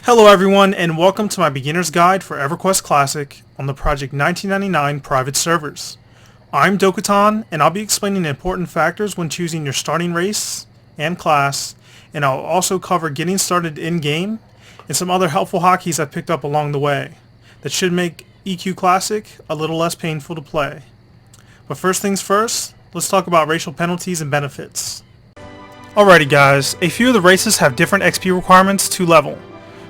Hello everyone, and welcome to my beginner's guide for Everquest Classic on the Project 1999 private servers. I'm Dokutan, and I'll be explaining important factors when choosing your starting race and class, and I'll also cover getting started in-game and some other helpful hotkeys I picked up along the way that should make EQ Classic a little less painful to play. But first things first, let's talk about racial penalties and benefits. Alrighty guys, a few of the races have different XP requirements to level.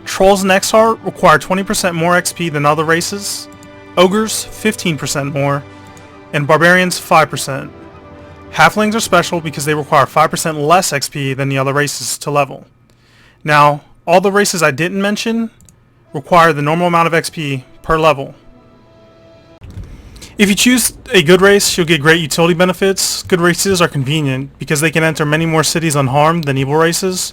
Trolls and Exar require 20% more XP than other races, Ogres 15% more, and Barbarians 5%. Halflings are special because they require 5% less XP than the other races to level. Now, all the races I didn't mention require the normal amount of XP per level. If you choose a good race, you'll get great utility benefits. Good races are convenient because they can enter many more cities unharmed than evil races,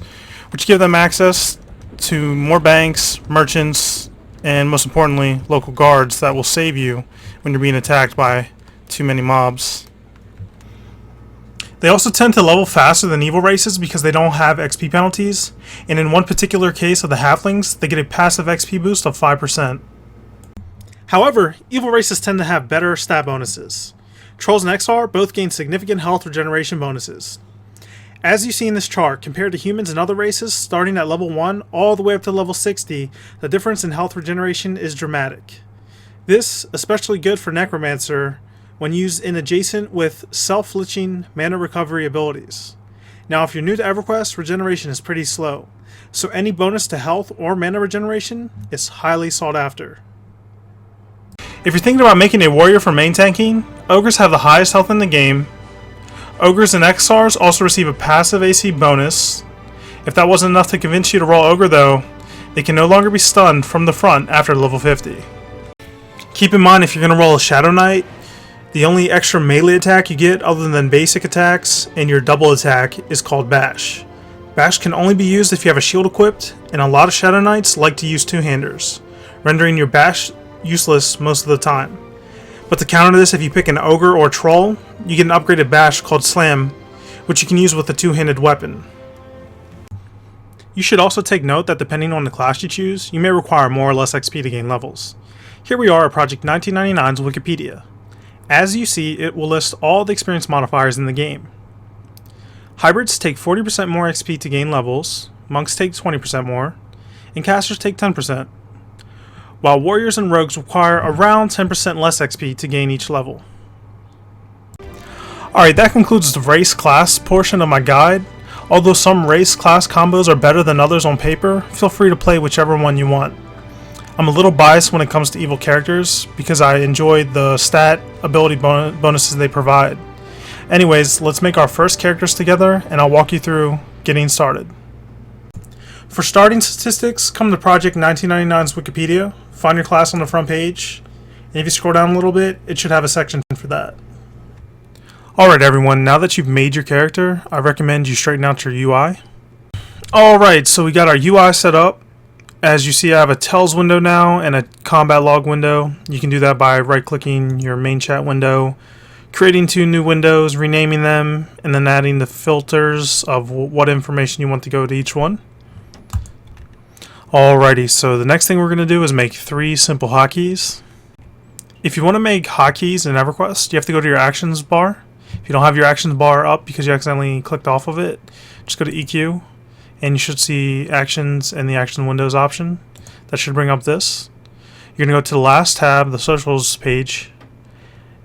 which give them access to more banks, merchants, and most importantly, local guards that will save you when you're being attacked by too many mobs. They also tend to level faster than evil races because they don't have XP penalties, and in one particular case of the halflings, they get a passive XP boost of 5%. However, evil races tend to have better stat bonuses. Trolls and XR both gain significant health regeneration bonuses. As you see in this chart, compared to humans and other races, starting at level 1 all the way up to level 60, the difference in health regeneration is dramatic. This especially good for Necromancer when used in adjacent with self-liching mana recovery abilities. Now if you're new to Everquest, regeneration is pretty slow, so any bonus to health or mana regeneration is highly sought after. If you're thinking about making a warrior for main tanking, Ogres have the highest health in the game. Ogres and XRs also receive a passive AC bonus. If that wasn't enough to convince you to roll Ogre though, they can no longer be stunned from the front after level 50. Keep in mind if you're going to roll a Shadow Knight, the only extra melee attack you get other than basic attacks and your double attack is called Bash. Bash can only be used if you have a shield equipped, and a lot of Shadow Knights like to use two-handers, rendering your Bash useless most of the time. But to counter this, if you pick an Ogre or Troll, you get an upgraded Bash called Slam, which you can use with a two-handed weapon. You should also take note that depending on the class you choose, you may require more or less XP to gain levels. Here we are at Project 1999's Wikipedia. As you see, it will list all the experience modifiers in the game. Hybrids take 40% more XP to gain levels, Monks take 20% more, and Casters take 10%. While Warriors and Rogues require around 10% less XP to gain each level. Alright, that concludes the race class portion of my guide. Although some race class combos are better than others on paper, feel free to play whichever one you want. I'm a little biased when it comes to evil characters because I enjoy the stat ability bonuses they provide. Anyways, let's make our first characters together and I'll walk you through getting started. For starting statistics, come to Project 1999's Wikipedia, find your class on the front page, and if you scroll down a little bit, it should have a section for that. Alright everyone, now that you've made your character, I recommend you straighten out your UI. Alright, so we got our UI set up. As you see, I have a Tells window now and a Combat Log window. You can do that by right-clicking your main chat window, creating two new windows, renaming them, and then adding the filters of what information you want to go to each one. Alrighty, so the next thing we're going to do is make 3 simple hotkeys. If you want to make hotkeys in Everquest, you have to go to your actions bar. If you don't have your actions bar up because you accidentally clicked off of it, just go to EQ, and you should see actions and the action windows option. That should bring up this. You're going to go to the last tab, the socials page,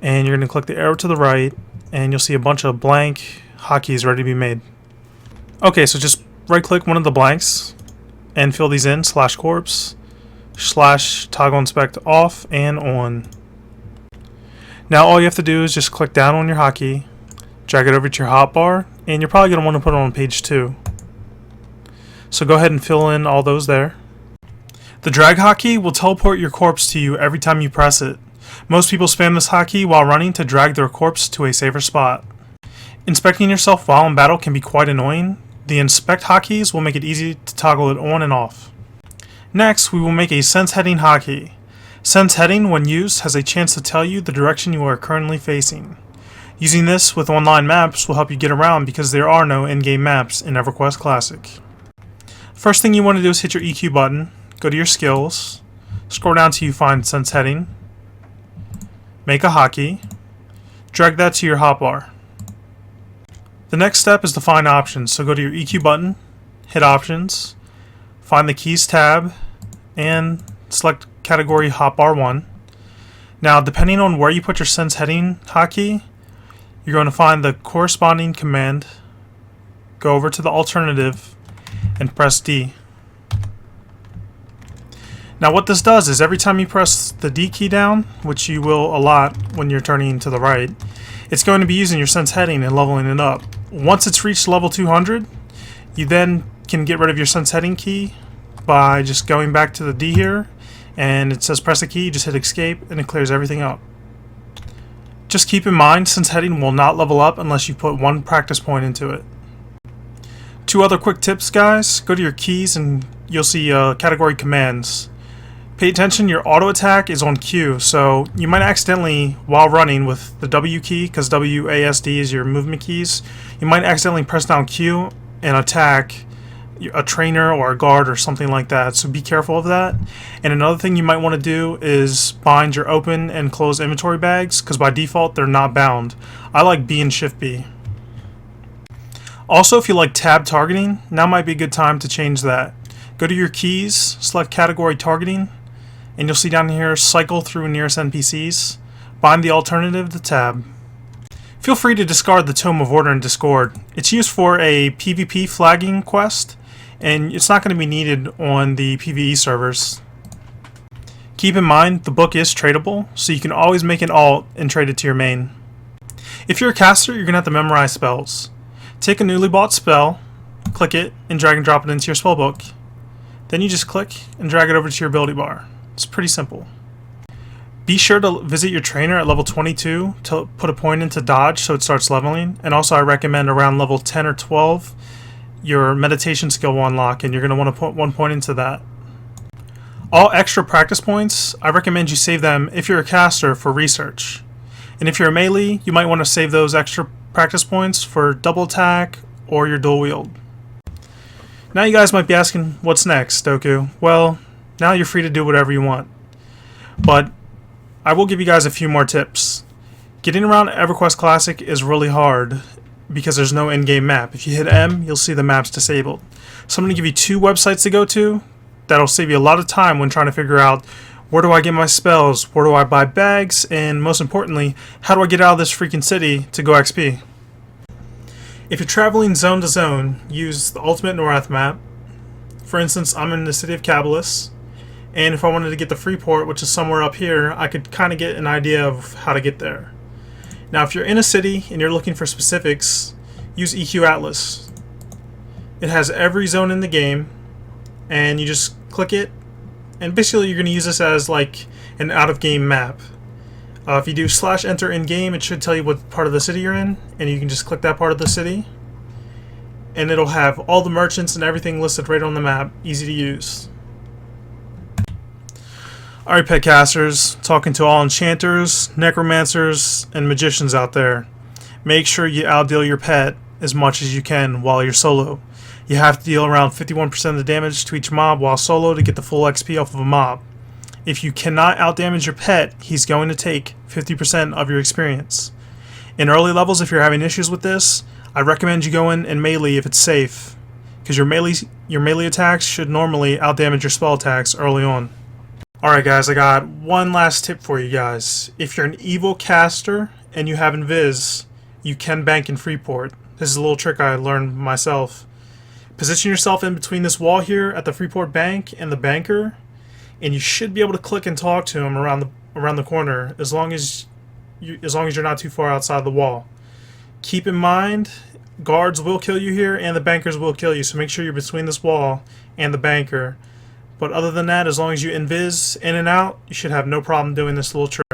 and you're going to click the arrow to the right, and you'll see a bunch of blank hotkeys ready to be made. Okay, so just right click one of the blanks and fill these in, /corpse, /toggle inspect off and on. Now all you have to do is just click down on your hotkey, drag it over to your hotbar, and you're probably going to want to put it on page 2. So go ahead and fill in all those there. The drag hotkey will teleport your corpse to you every time you press it. Most people spam this hotkey while running to drag their corpse to a safer spot. Inspecting yourself while in battle can be quite annoying. The inspect hotkeys will make it easy to toggle it on and off. Next, we will make a sense heading hotkey. Sense heading, when used, has a chance to tell you the direction you are currently facing. Using this with online maps will help you get around because there are no in-game maps in Everquest Classic. First thing you want to do is hit your EQ button, go to your skills, scroll down till you find sense heading, make a hotkey, drag that to your hotbar. The next step is to find options, so go to your EQ button, hit options, find the keys tab, and select category hotbar 1. Now, depending on where you put your sense heading hotkey, you're going to find the corresponding command, go over to the alternative, and press D. Now what this does is every time you press the D key down, which you will a lot when you're turning to the right, it's going to be using your sense heading and leveling it up. Once it's reached level 200, you then can get rid of your sense heading key by just going back to the D here, and it says press a key, just hit escape, and it clears everything up. Just keep in mind, sense heading will not level up unless you put 1 practice point into it. 2 other quick tips, guys. Go to your keys and you'll see category commands. Pay attention, your auto attack is on Q, so you might accidentally, while running with the W key, because WASD is your movement keys, you might accidentally press down Q and attack a trainer or a guard or something like that, so be careful of that. And another thing you might want to do is bind your open and close inventory bags, because by default they're not bound. I like B and Shift B. Also, if you like tab targeting, now might be a good time to change that. Go to your keys, select category targeting, and you'll see down here cycle through nearest NPCs, bind the alternative to tab. Feel free to discard the Tome of Order in Discord. It's used for a PvP flagging quest, and it's not going to be needed on the PvE servers. Keep in mind, the book is tradable, so you can always make an alt and trade it to your main. If you're a caster, you're going to have to memorize spells. Take a newly bought spell, click it, and drag and drop it into your spellbook. Then you just click and drag it over to your ability bar. It's pretty simple. Be sure to visit your trainer at level 22 to put a point into dodge so it starts leveling, and also I recommend around level 10 or 12 your meditation skill will unlock, and you're going to want to put 1 point into that. All extra practice points, I recommend you save them if you're a caster for research. And if you're a melee, you might want to save those extra practice points for double attack or your dual wield. Now you guys might be asking, what's next, Doku? Well, now you're free to do whatever you want. But I will give you guys a few more tips. Getting around Everquest Classic is really hard because there's no in-game map. If you hit M, you'll see the map's disabled. So I'm going to give you 2 websites to go to that'll save you a lot of time when trying to figure out where do I get my spells, where do I buy bags, and most importantly, how do I get out of this freaking city to go XP. If you're traveling zone to zone, use the Ultimate Norath map. For instance, I'm in the city of Kabalis, and if I wanted to get the Freeport, which is somewhere up here, I could kind of get an idea of how to get there. Now, if you're in a city and you're looking for specifics, use EQ Atlas. It has every zone in the game, and you just click it, and basically you're going to use this as like an out-of-game map. If you do /enter in-game, it should tell you what part of the city you're in, and you can just click that part of the city, and it'll have all the merchants and everything listed right on the map, easy to use. Alright, pet casters, talking to all enchanters, necromancers, and magicians out there. Make sure you outdeal your pet as much as you can while you're solo. You have to deal around 51% of the damage to each mob while solo to get the full XP off of a mob. If you cannot outdamage your pet, he's going to take 50% of your experience. In early levels, if you're having issues with this, I recommend you go in and melee if it's safe, because your melee attacks should normally outdamage your spell attacks early on. Alright guys, I got one last tip for you guys. If you're an evil caster and you have Invis, you can bank in Freeport. This is a little trick I learned myself. Position yourself in between this wall here at the Freeport Bank and the banker, and you should be able to click and talk to him around the corner as long as you're not too far outside the wall. Keep in mind, guards will kill you here and the bankers will kill you, so make sure you're between this wall and the banker. But other than that, as long as you invis in and out, you should have no problem doing this little trick.